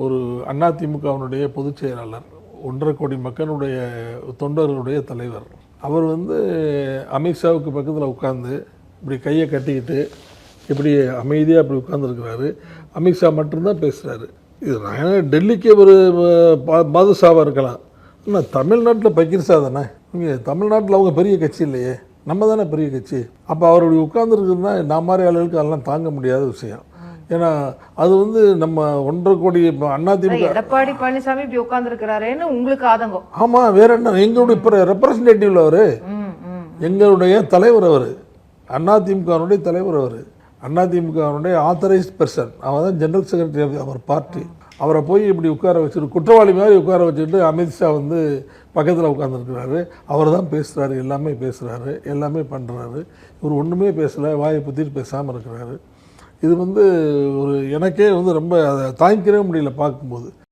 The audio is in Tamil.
ஒரு அதிமுகவினுடைய பொதுச் செயலாளர், 1.5 கோடி மக்களுடைய தொண்டர்களுடைய தலைவர். அவர் வந்து அமித்ஷாவுக்கு பக்கத்தில் உட்கார்ந்து இப்படி கையை கட்டிக்கிட்டு இப்படி அமைதியாக அப்படி உட்கார்ந்துருக்கிறாரு. அமித்ஷா மட்டும்தான் பேசுகிறாரு. இது நான் டெல்லிக்கு ஒரு பாதுஷாவாக இருக்கலாம், ஆனால் தமிழ்நாட்டில் பக்கீர்ஷா தானே. இங்கே தமிழ்நாட்டில் அவங்க பெரிய கட்சி இல்லையே, நம்ம தானே பெரிய கட்சி. அப்போ அவருடைய உட்கார்ந்துருக்குதுன்னா நான் மாதிரி ஆளுகளுக்கு அதெல்லாம் தாங்க முடியாத விஷயம். ஏன்னா அது வந்து நம்ம 1.5 கோடி அதிமுக எடப்பாடி பழனிசாமி இப்படி உட்கார்ந்துருக்கிறாரேன்னு உங்களுக்கு ஆதங்கம். ஆமாம், வேற என்ன, எங்களுடைய இப்போ ரெப்ரஸன்டேட்டிவ்ல அவர், எங்களுடைய தலைவர் அவர், அதிமுகனுடைய தலைவர் அவர், அதிமுகனுடைய ஆத்தரைஸ்ட் பர்சன், அவர் தான் ஜெனரல் செக்ரட்டரி ஆஃப் அவர் பார்ட்டி. அவரை போய் இப்படி உட்கார வச்சுட்டு குற்றவாளி மாதிரி உட்கார வச்சுட்டு அமித்ஷா வந்து பக்கத்தில் உட்காந்துருக்கிறாரு. அவர் தான் பேசுகிறாரு, எல்லாமே பேசுகிறாரு, எல்லாமே பண்ணுறாரு. இவர் ஒன்றுமே பேசலை, வாயை பற்றிட்டு பேசாமல் இருக்கிறாரு. இது வந்து ஒரு எனக்கே வந்து ரொம்ப அதை தாங்கிக்கவே முடியல பார்க்கும்போது.